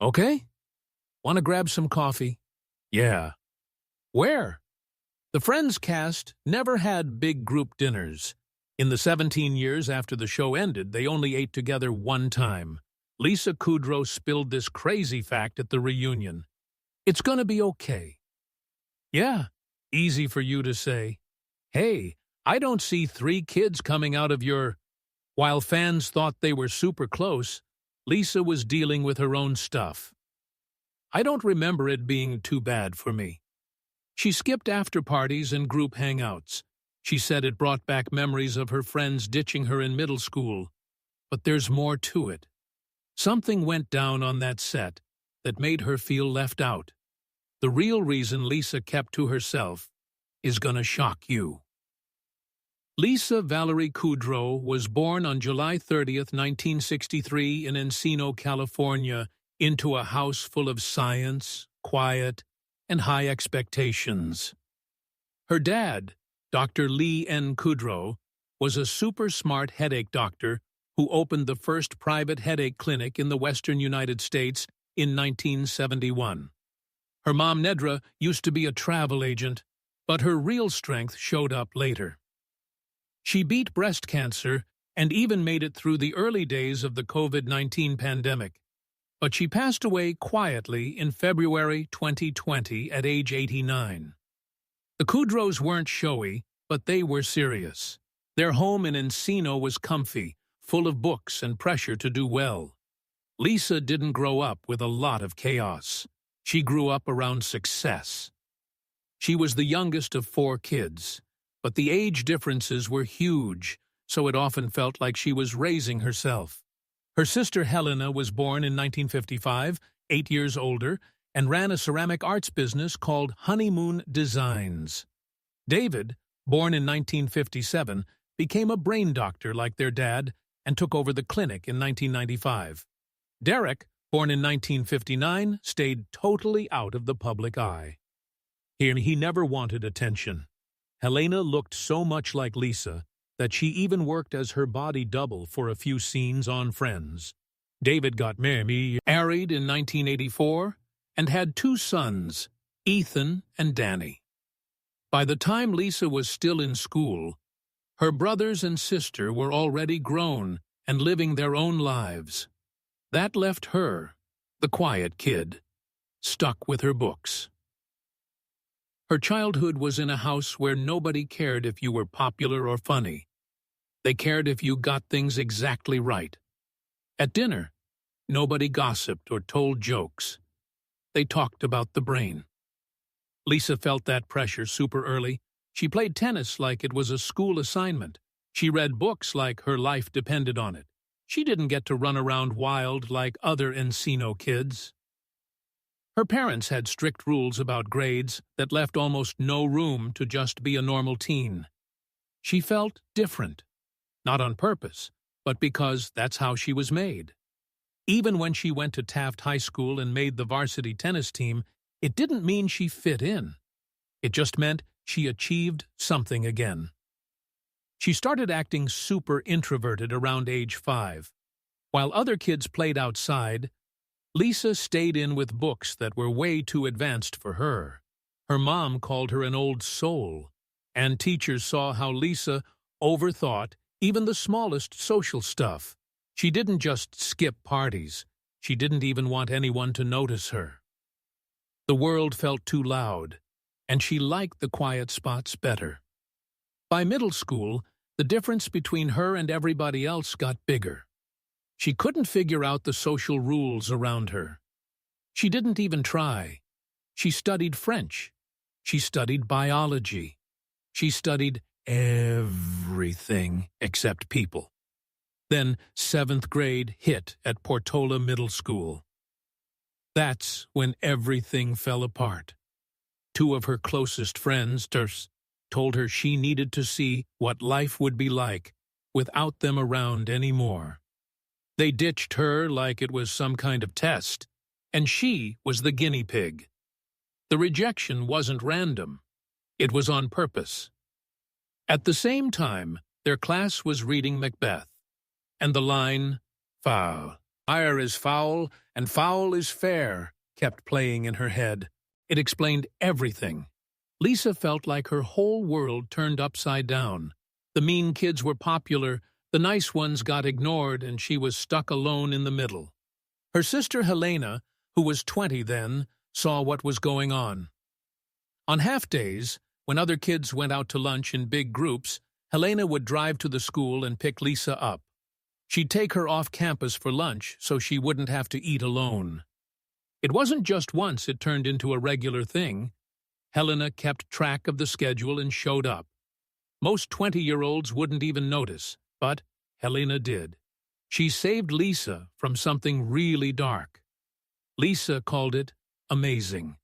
Okay? Want to grab some coffee? Yeah. Where? The Friends cast never had big group dinners. In the 17 years after the show ended, they only ate together one time. Lisa Kudrow spilled this crazy fact at the reunion. It's gonna be okay. Yeah, easy for you to say. Hey, I don't see 3 kids coming out of your... While fans thought they were super close, Lisa was dealing with her own stuff. I don't remember it being too bad for me. She skipped after-parties and group hangouts. She said it brought back memories of her friends ditching her in middle school. But there's more to it. Something went down on that set that made her feel left out. The real reason Lisa kept to herself is gonna shock you. Lisa Valerie Kudrow was born on July 30th, 1963 in Encino, California, into a house full of science, quiet, and high expectations. Her dad, Dr. Lee N. Kudrow, was a super smart headache doctor who opened the first private headache clinic in the western United States in 1971. Her mom, Nedra, used to be a travel agent, but her real strength showed up later. She beat breast cancer and even made it through the early days of the COVID-19 pandemic. But she passed away quietly in February 2020 at age 89. The Kudrows weren't showy, but they were serious. Their home in Encino was comfy, full of books and pressure to do well. Lisa didn't grow up with a lot of chaos. She grew up around success. She was the youngest of 4 kids, but the age differences were huge, so it often felt like she was raising herself. Her sister Helena was born in 1955, 8 years older, and ran a ceramic arts business called Honeymoon Designs. David, born in 1957, became a brain doctor like their dad and took over the clinic in 1995. Derek, born in 1959, stayed totally out of the public eye. He never wanted attention. Helena looked so much like Lisa that she even worked as her body double for a few scenes on Friends. David got married in 1984 and had 2 sons, Ethan and Danny. By the time Lisa was still in school, her brothers and sister were already grown and living their own lives. That left her, the quiet kid, stuck with her books. Her childhood was in a house where nobody cared if you were popular or funny. They cared if you got things exactly right. At dinner, nobody gossiped or told jokes. They talked about the brain. Lisa felt that pressure super early. She played tennis like it was a school assignment. She read books like her life depended on it. She didn't get to run around wild like other Encino kids. Her parents had strict rules about grades that left almost no room to just be a normal teen. She felt different, not on purpose, but because that's how she was made. Even when she went to Taft High School and made the varsity tennis team, it didn't mean she fit in. It just meant she achieved something again. She started acting super introverted around age 5. While other kids played outside, Lisa stayed in with books that were way too advanced for her. Her mom called her an old soul, and teachers saw how Lisa overthought even the smallest social stuff. She didn't just skip parties. She didn't even want anyone to notice her. The world felt too loud, and she liked the quiet spots better. By middle school, the difference between her and everybody else got bigger. She couldn't figure out the social rules around her. She didn't even try. She studied French. She studied biology. She studied everything except people. Then 7th grade hit at Portola Middle School. That's when everything fell apart. 2 of her closest friends told her she needed to see what life would be like without them around anymore. They ditched her like it was some kind of test, and she was the guinea pig. The rejection wasn't random. It was on purpose. At the same time, their class was reading Macbeth, and the line, "Foul, Fire is foul, and foul is fair, kept playing in her head. It explained everything. Lisa felt like her whole world turned upside down. The mean kids were popular, the nice ones got ignored, and she was stuck alone in the middle. Her sister Helena, who was 20 then, saw what was going on. On half-days, when other kids went out to lunch in big groups, Helena would drive to the school and pick Lisa up. She'd take her off campus for lunch so she wouldn't have to eat alone. It wasn't just once it turned into a regular thing. Helena kept track of the schedule and showed up. Most 20-year-olds wouldn't even notice, but Helena did. She saved Lisa from something really dark. Lisa called it amazing.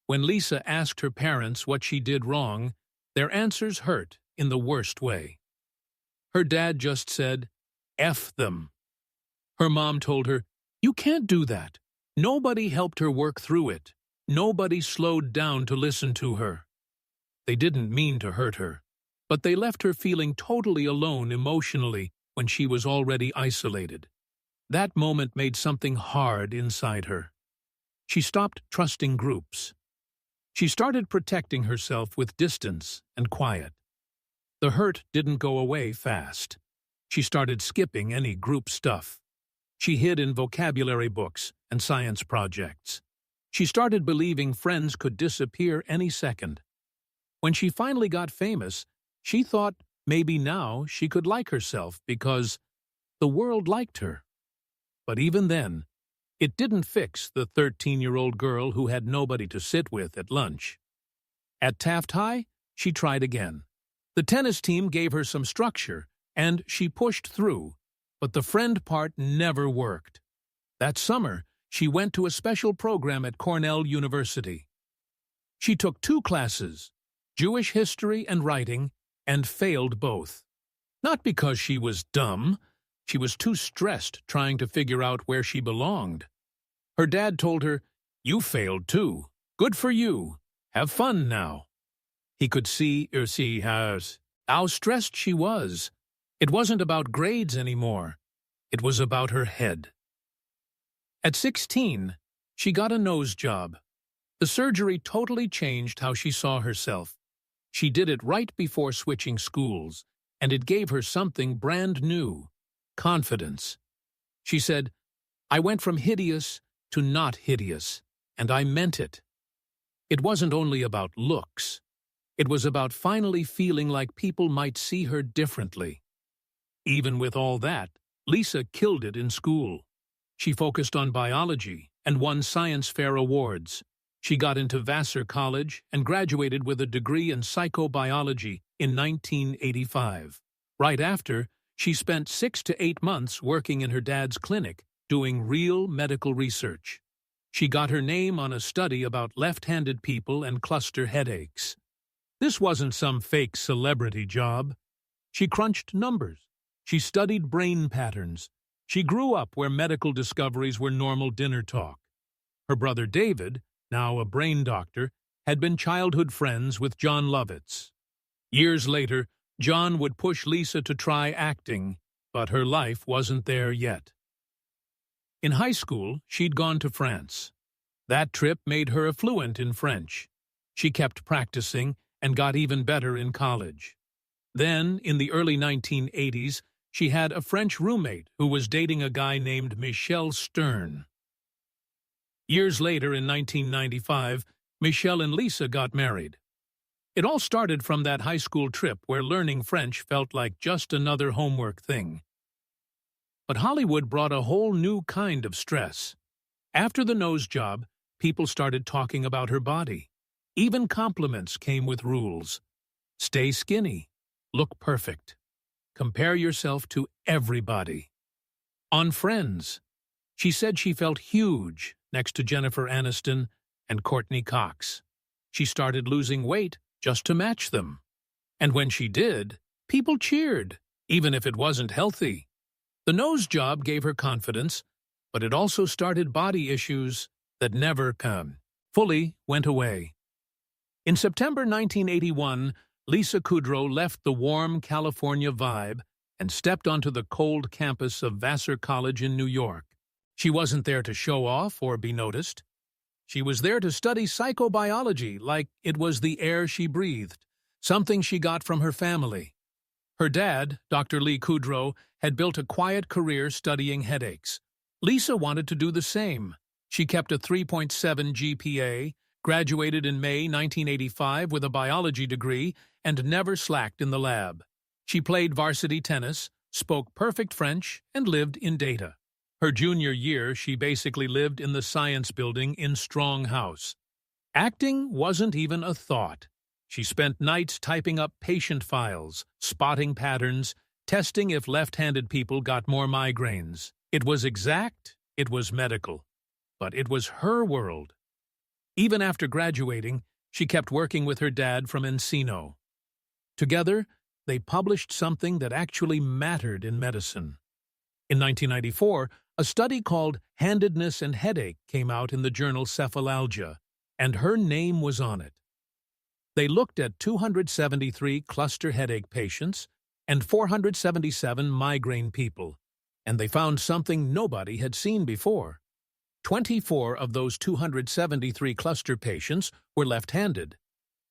When Lisa asked her parents what she did wrong, their answers hurt in the worst way. Her dad just said, "F them." Her mom told her, "You can't do that." Nobody helped her work through it. Nobody slowed down to listen to her. They didn't mean to hurt her, but they left her feeling totally alone emotionally when she was already isolated. That moment made something hard inside her. She stopped trusting groups. She started protecting herself with distance and quiet. The hurt didn't go away fast. She started skipping any group stuff. She hid in vocabulary books and science projects. She started believing friends could disappear any second. When she finally got famous, she thought maybe now she could like herself because the world liked her. But even then, it didn't fix the 13-year-old girl who had nobody to sit with at lunch. At Taft High, she tried again. The tennis team gave her some structure, and she pushed through, but the friend part never worked. That summer, she went to a special program at Cornell University. She took 2 classes, Jewish history and writing, and failed both. Not because she was dumb. She was too stressed trying to figure out where she belonged. Her dad told her, "You failed too. Good for you. Have fun now." He could see how stressed she was. It wasn't about grades anymore. It was about her head. At 16, she got a nose job. The surgery totally changed how she saw herself. She did it right before switching schools, and it gave her something brand new: confidence. She said, "I went from hideous to not hideous, and I meant it." It wasn't only about looks. It was about finally feeling like people might see her differently. Even with all that, Lisa killed it in school. She focused on biology and won science fair awards. She got into Vassar College and graduated with a degree in psychobiology in 1985. Right after, she spent 6 to 8 months working in her dad's clinic, doing real medical research. She got her name on a study about left-handed people and cluster headaches. This wasn't some fake celebrity job. She crunched numbers. She studied brain patterns. She grew up where medical discoveries were normal dinner talk. Her brother David, now a brain doctor, had been childhood friends with John Lovitz. Years later, John would push Lisa to try acting, but her life wasn't there yet. In high school, she'd gone to France. That trip made her fluent in French. She kept practicing and got even better in college. Then, in the early 1980s, she had a French roommate who was dating a guy named Michel Stern. Years later, in 1995, Michel and Lisa got married. It all started from that high school trip where learning French felt like just another homework thing. But Hollywood brought a whole new kind of stress. After the nose job, people started talking about her body. Even compliments came with rules. Stay skinny. Look perfect. Compare yourself to everybody. On Friends, she said she felt huge next to Jennifer Aniston and Courtney Cox. She started losing weight just to match them. And when she did, people cheered, even if it wasn't healthy. The nose job gave her confidence, but it also started body issues that never fully went away. In September 1981, Lisa Kudrow left the warm California vibe and stepped onto the cold campus of Vassar College in New York. She wasn't there to show off or be noticed. She was there to study psychobiology like it was the air she breathed, something she got from her family. Her dad, Dr. Lee Kudrow, had built a quiet career studying headaches. Lisa wanted to do the same. She kept a 3.7 GPA, graduated in May 1985 with a biology degree, and never slacked in the lab. She played varsity tennis, spoke perfect French, and lived in data. Her junior year, she basically lived in the science building in Strong House. Acting wasn't even a thought. She spent nights typing up patient files, spotting patterns, testing if left-handed people got more migraines. It was exact, it was medical, but it was her world. Even after graduating, she kept working with her dad from Encino. Together, they published something that actually mattered in medicine. In 1994, a study called Handedness and Headache came out in the journal Cephalalgia, and her name was on it. They looked at 273 cluster headache patients and 477 migraine people, and they found something nobody had seen before. 24 of those 273 cluster patients were left-handed.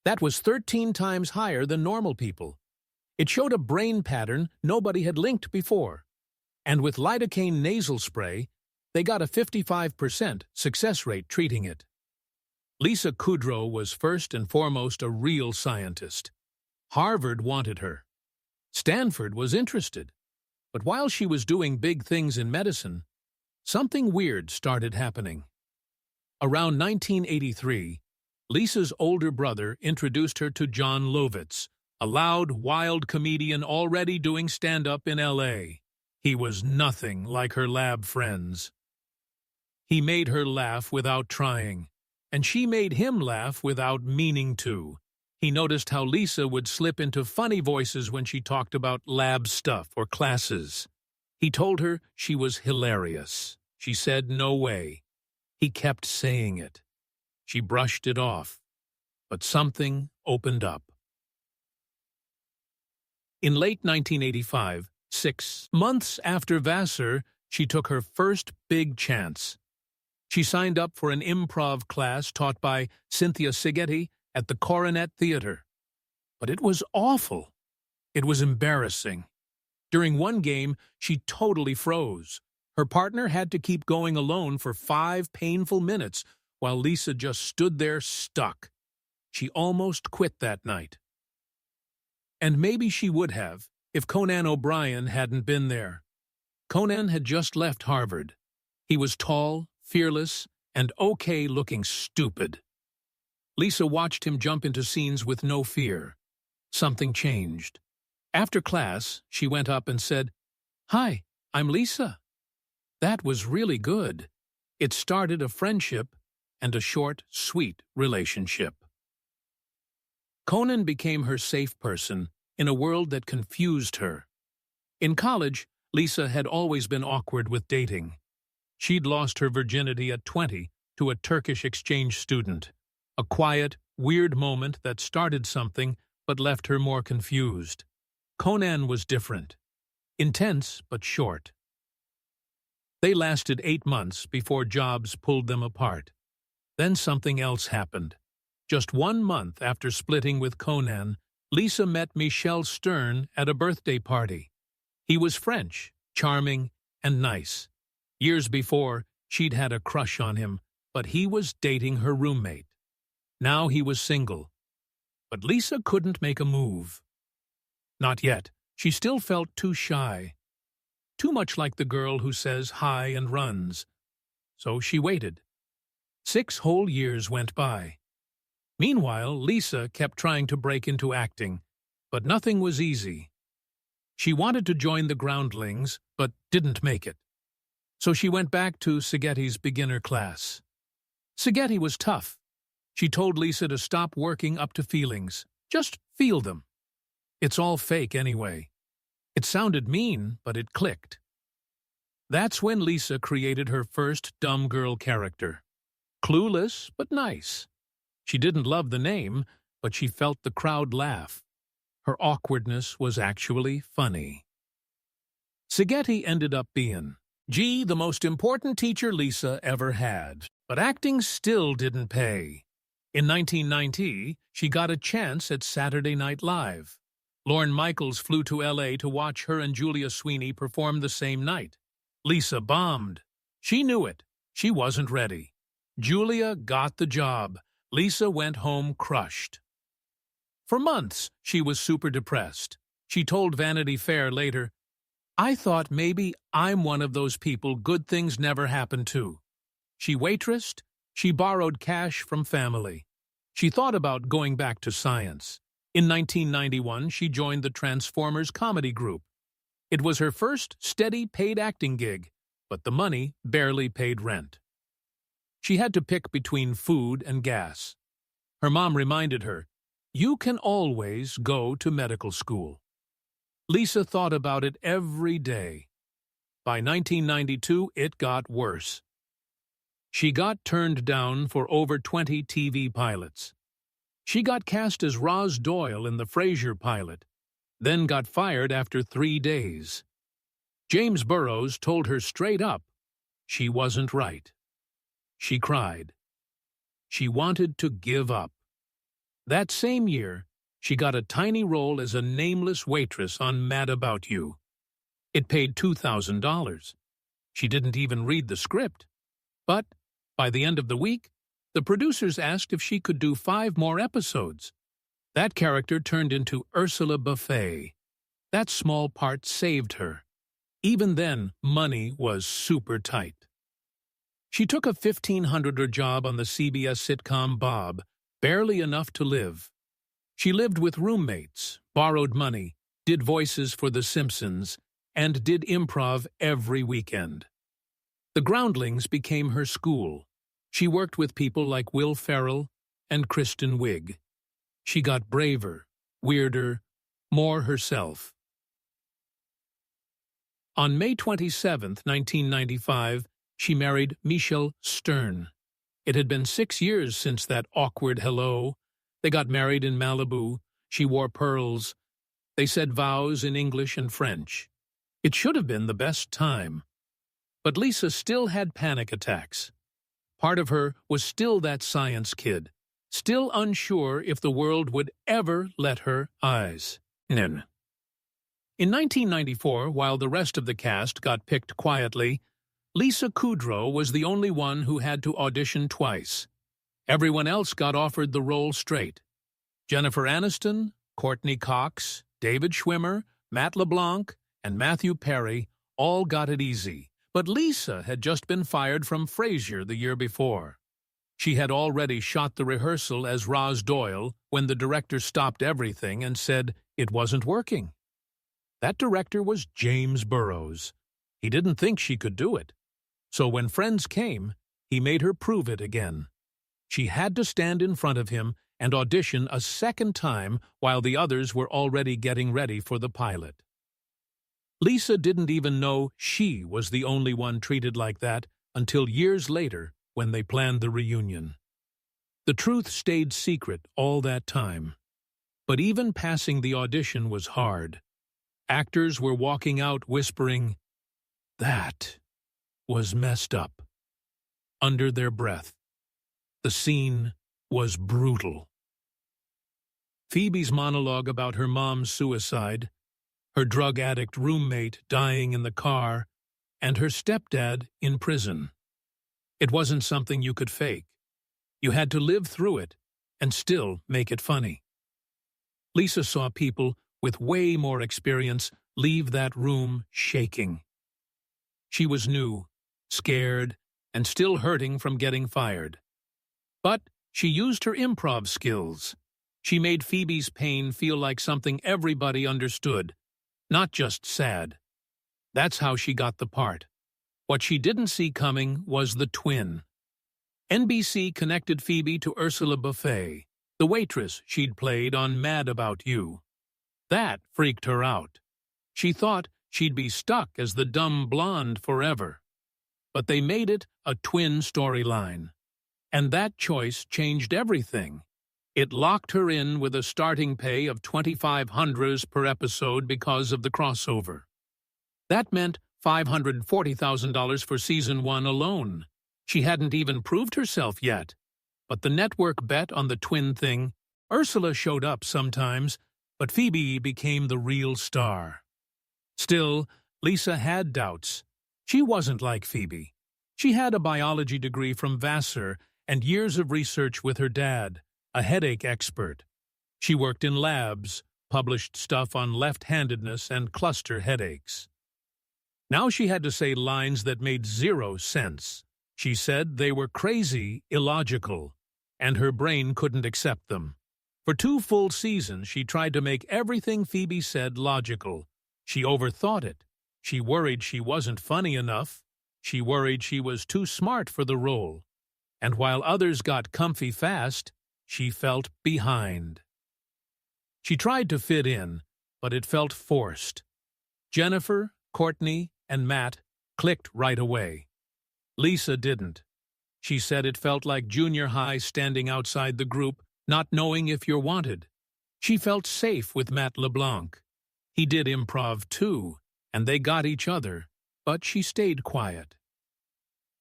That was 13 times higher than normal people. It showed a brain pattern nobody had linked before. And with lidocaine nasal spray, they got a 55% success rate treating it. Lisa Kudrow was first and foremost a real scientist. Harvard wanted her. Stanford was interested. But while she was doing big things in medicine, something weird started happening. Around 1983, Lisa's older brother introduced her to John Lovitz, a loud, wild comedian already doing stand-up in L.A. He was nothing like her lab friends. He made her laugh without trying, and she made him laugh without meaning to. He noticed how Lisa would slip into funny voices when she talked about lab stuff or classes. He told her she was hilarious. She said no way. He kept saying it. She brushed it off. But something opened up. In late 1985, 6 months after Vassar, she took her first big chance. She signed up for an improv class taught by Cynthia Sigeti at the Coronet Theater. But it was awful. It was embarrassing. During one game, she totally froze. Her partner had to keep going alone for 5 painful minutes while Lisa just stood there stuck. She almost quit that night. And maybe she would have if Conan O'Brien hadn't been there. Conan had just left Harvard. He was tall, fearless, and okay-looking stupid. Lisa watched him jump into scenes with no fear. Something changed. After class, she went up and said, "Hi, I'm Lisa." That was really good. It started a friendship and a short, sweet relationship. Conan became her safe person in a world that confused her. In college, Lisa had always been awkward with dating. She'd lost her virginity at 20 to a Turkish exchange student. A quiet, weird moment that started something but left her more confused. Conan was different. Intense but short. They lasted 8 months before jobs pulled them apart. Then something else happened. Just 1 month after splitting with Conan, Lisa met Michel Stern at a birthday party. He was French, charming, and nice. Years before, she'd had a crush on him, but he was dating her roommate. Now he was single. But Lisa couldn't make a move. Not yet. She still felt too shy. Too much like the girl who says hi and runs. So she waited. 6 whole years went by. Meanwhile, Lisa kept trying to break into acting, but nothing was easy. She wanted to join the Groundlings, but didn't make it. So she went back to Sigeti's beginner class. Sigeti was tough. She told Lisa to stop working up to feelings. Just feel them. It's all fake anyway. It sounded mean, but it clicked. That's when Lisa created her first dumb girl character. Clueless, but nice. She didn't love the name, but she felt the crowd laugh. Her awkwardness was actually funny. Sigeti ended up being Gee, the most important teacher Lisa ever had. But acting still didn't pay. In 1990, she got a chance at Saturday Night Live. Lorne Michaels flew to L.A. to watch her and Julia Sweeney perform the same night. Lisa bombed. She knew it. She wasn't ready. Julia got the job. Lisa went home crushed. For months, she was super depressed. She told Vanity Fair later, "I thought maybe I'm one of those people good things never happen to." She waitressed. She borrowed cash from family. She thought about going back to science. In 1991, she joined the Transformers comedy group. It was her first steady paid acting gig, but the money barely paid rent. She had to pick between food and gas. Her mom reminded her, "You can always go to medical school." Lisa thought about it every day. By 1992, it got worse. She got turned down for over 20 TV pilots. She got cast as Roz Doyle in the Frasier pilot, then got fired after 3 days. James Burrows told her straight up she wasn't right. She cried. She wanted to give up. That same year, she got a tiny role as a nameless waitress on Mad About You. It paid $2,000. She didn't even read the script. But by the end of the week, the producers asked if she could do 5 more episodes. That character turned into Ursula Buffet. That small part saved her. Even then, money was super tight. She took a $1,500 job on the CBS sitcom Bob, barely enough to live. She lived with roommates, borrowed money, did voices for The Simpsons, and did improv every weekend. The Groundlings became her school. She worked with people like Will Ferrell and Kristen Wiig. She got braver, weirder, more herself. On May 27, 1995, she married Michel Stern. It had been 6 years since that awkward hello. They got married in Malibu. She wore pearls. They said vows in English and French. It should have been the best time. But Lisa still had panic attacks. Part of her was still that science kid, still unsure if the world would ever let her eyes in. In 1994, while the rest of the cast got picked quietly, Lisa Kudrow was the only one who had to audition twice. Everyone else got offered the role straight. Jennifer Aniston, Courtney Cox, David Schwimmer, Matt LeBlanc, and Matthew Perry all got it easy. But Lisa had just been fired from Frasier the year before. She had already shot the rehearsal as Roz Doyle when the director stopped everything and said it wasn't working. That director was James Burrows. He didn't think she could do it. So when friends came, he made her prove it again. She had to stand in front of him and audition a second time while the others were already getting ready for the pilot. Lisa didn't even know she was the only one treated like that until years later when they planned the reunion. The truth stayed secret all that time. But even passing the audition was hard. Actors were walking out whispering, "That was messed up," under their breath. The scene was brutal. Phoebe's monologue about her mom's suicide, her drug addict roommate dying in the car, and her stepdad in prison. It wasn't something you could fake. You had to live through it and still make it funny. Lisa saw people with way more experience leave that room shaking. She was new, scared, and still hurting from getting fired. But she used her improv skills. She made Phoebe's pain feel like something everybody understood, not just sad. That's how she got the part. What she didn't see coming was the twin. NBC connected Phoebe to Ursula Buffet, the waitress she'd played on Mad About You. That freaked her out. She thought she'd be stuck as the dumb blonde forever. But they made it a twin storyline. And that choice changed everything. It locked her in with a starting pay of $2,500 per episode because of the crossover. That meant $540,000 for season 1 alone. She hadn't even proved herself yet. But the network bet on the twin thing. Ursula showed up sometimes, but Phoebe became the real star. Still, Lisa had doubts. She wasn't like Phoebe. She had a biology degree from Vassar and years of research with her dad, a headache expert. She worked in labs, published stuff on left-handedness and cluster headaches. Now she had to say lines that made zero sense. She said they were crazy, illogical, and her brain couldn't accept them. For 2 full seasons, she tried to make everything Phoebe said logical. She overthought it. She worried she wasn't funny enough. She worried she was too smart for the role. And while others got comfy fast, she felt behind. She tried to fit in, but it felt forced. Jennifer, Courtney, and Matt clicked right away. Lisa didn't. She said it felt like junior high standing outside the group, not knowing if you're wanted. She felt safe with Matt LeBlanc. He did improv too, and they got each other, but she stayed quiet.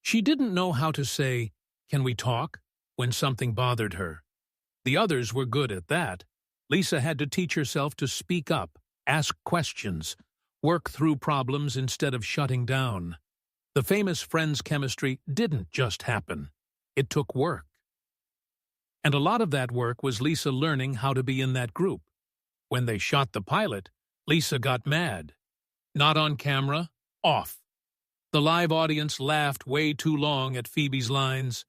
She didn't know how to say, "Can we talk?" when something bothered her. The others were good at that. Lisa had to teach herself to speak up, ask questions, work through problems instead of shutting down. The famous Friends chemistry didn't just happen. It took work. And a lot of that work was Lisa learning how to be in that group. When they shot the pilot, Lisa got mad. Not on camera, off. The live audience laughed way too long at Phoebe's lines.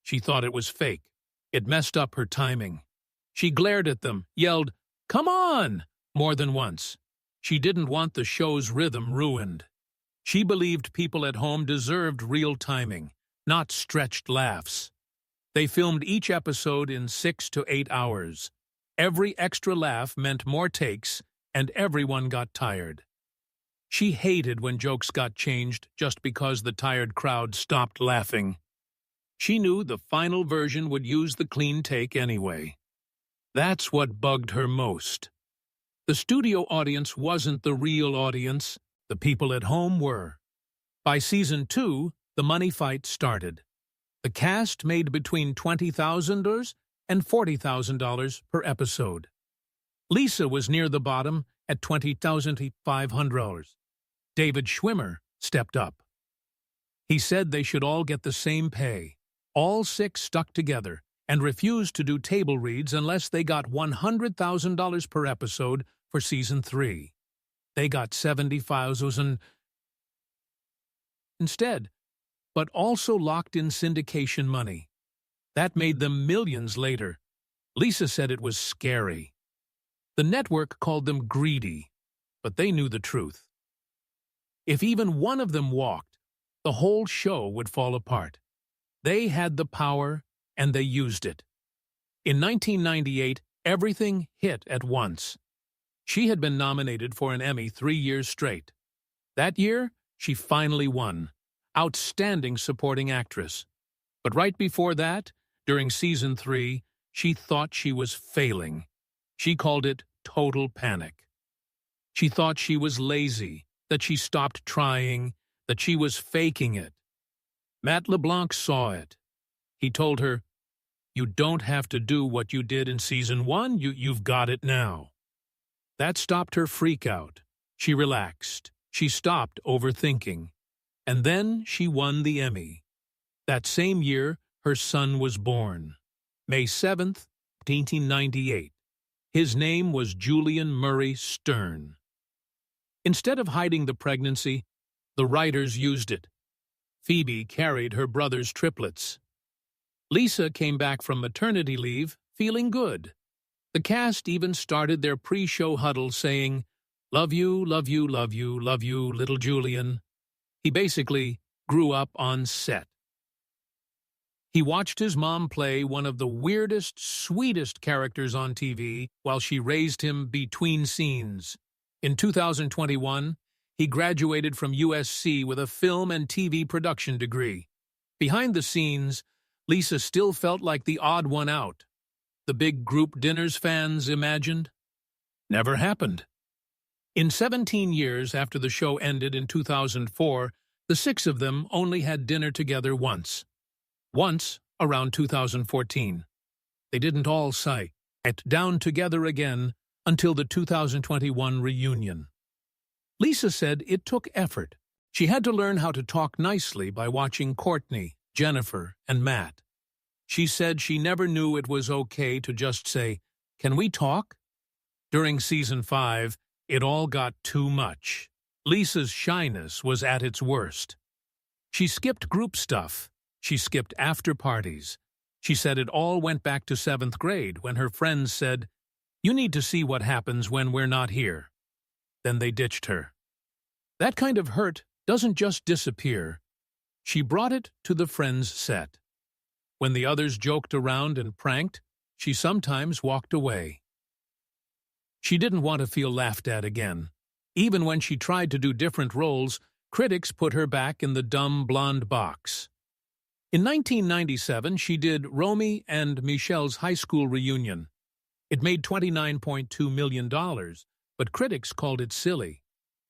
She thought it was fake. It messed up her timing. She glared at them, yelled, "Come on!" more than once. She didn't want the show's rhythm ruined. She believed people at home deserved real timing, not stretched laughs. They filmed each episode in 6 to 8 hours. Every extra laugh meant more takes, and everyone got tired. She hated when jokes got changed just because the tired crowd stopped laughing. She knew the final version would use the clean take anyway. That's what bugged her most. The studio audience wasn't the real audience. The people at home were. By season 2, the money fight started. The cast made between $20,000 and $40,000 per episode. Lisa was near the bottom at $20,500. David Schwimmer stepped up. He said they should all get the same pay. All 6 stuck together and refused to do table reads unless they got $100,000 per episode for season 3. They got $70,000 instead, but also locked in syndication money. That made them millions later. Lisa said it was scary. The network called them greedy, but they knew the truth. If even one of them walked, the whole show would fall apart. They had the power, and they used it. In 1998, everything hit at once. She had been nominated for an Emmy 3 years straight. That year, she finally won. Outstanding Supporting Actress. But right before that, during season 3, she thought she was failing. She called it total panic. She thought she was lazy, that she stopped trying, that she was faking it. Matt LeBlanc saw it. He told her, "You don't have to do what you did in season 1, you've got it now." That stopped her freak out. She relaxed. She stopped overthinking. And then she won the Emmy. That same year, her son was born. May 7th, 1998. His name was Julian Murray Stern. Instead of hiding the pregnancy, the writers used it. Phoebe carried her brother's triplets. Lisa came back from maternity leave feeling good. The cast even started their pre-show huddle saying, "Love you, love you, love you, love you, little Julian." He basically grew up on set. He watched his mom play one of the weirdest, sweetest characters on TV while she raised him between scenes. In 2021, he graduated from USC with a film and TV production degree. Behind the scenes, Lisa still felt like the odd one out. The big group dinners fans imagined? Never happened. In 17 years after the show ended in 2004, the six of them only had dinner together once. Once, around 2014. They didn't all sit down together again until the 2021 reunion. Lisa said it took effort. She had to learn how to talk nicely by watching Courtney, Jennifer, and Matt. She said she never knew it was okay to just say, "Can we talk?" During season 5, it all got too much. Lisa's shyness was at its worst. She skipped group stuff. She skipped after parties. She said it all went back to 7th grade when her friends said, "You need to see what happens when we're not here." Then they ditched her. That kind of hurt doesn't just disappear. She brought it to the friends' set. When the others joked around and pranked, she sometimes walked away. She didn't want to feel laughed at again. Even when she tried to do different roles, critics put her back in the dumb blonde box. In 1997, she did Romy and Michelle's high school reunion. It made $29.2 million, but critics called it silly.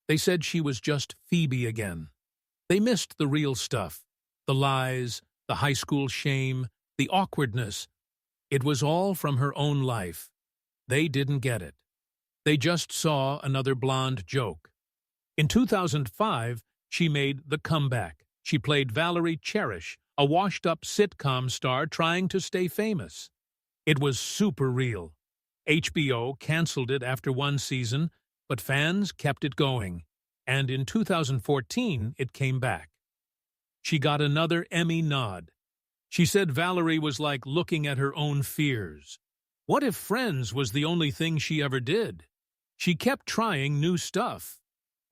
They said she was just Phoebe again. They missed the real stuff, the lies, the high school shame, the awkwardness. It was all from her own life. They didn't get it. They just saw another blonde joke. In 2005, she made the comeback. She played Valerie Cherish, a washed-up sitcom star trying to stay famous. It was super real. HBO canceled it after one season, but fans kept it going. And in 2014, it came back. She got another Emmy nod. She said Valerie was like looking at her own fears. What if Friends was the only thing she ever did? She kept trying new stuff.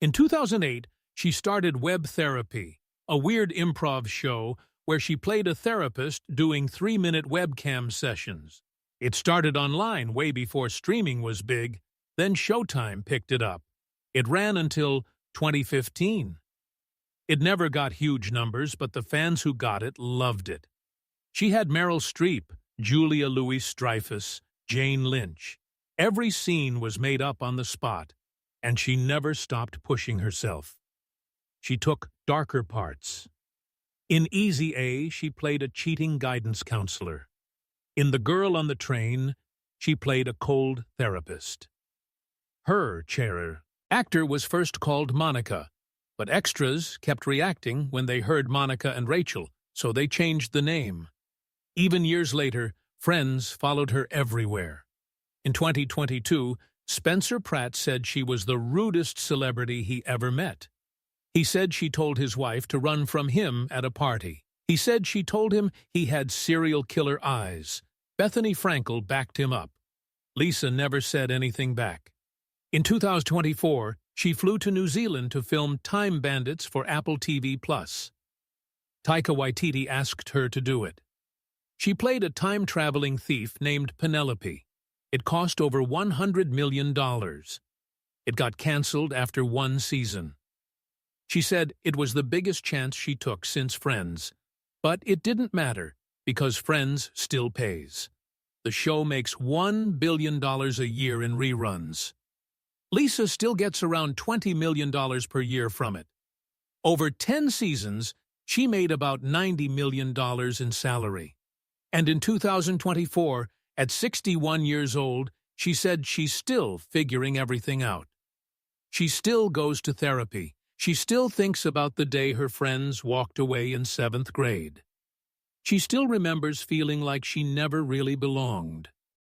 In 2008, she started Web Therapy, a weird improv show where she played a therapist doing 3-minute webcam sessions. It started online way before streaming was big, then Showtime picked it up. It ran until 2015. It never got huge numbers, but the fans who got it loved it. She had Meryl Streep, Julia Louis-Dreyfus, Jane Lynch. Every scene was made up on the spot, and she never stopped pushing herself. She took darker parts. In Easy A, she played a cheating guidance counselor. In The Girl on the Train, she played a cold therapist. Her actor was first called Monica, but extras kept reacting when they heard Monica and Rachel, so they changed the name. Even years later, Friends followed her everywhere. In 2022, Spencer Pratt said she was the rudest celebrity he ever met. He said she told his wife to run from him at a party. He said she told him he had serial killer eyes. Bethany Frankel backed him up. Lisa never said anything back. In 2024, she flew to New Zealand to film Time Bandits for Apple TV+. Taika Waititi asked her to do it. She played a time-traveling thief named Penelope. It cost over $100 million. It got canceled after one season. She said it was the biggest chance she took since Friends. But it didn't matter, because Friends still pays. The show makes $1 billion a year in reruns. Lisa still gets around $20 million per year from it. Over 10 seasons, she made about $90 million in salary. And in 2024, at 61 years old, she said she's still figuring everything out. She still goes to therapy. She still thinks about the day her friends walked away in 7th grade. She still remembers feeling like she never really belonged.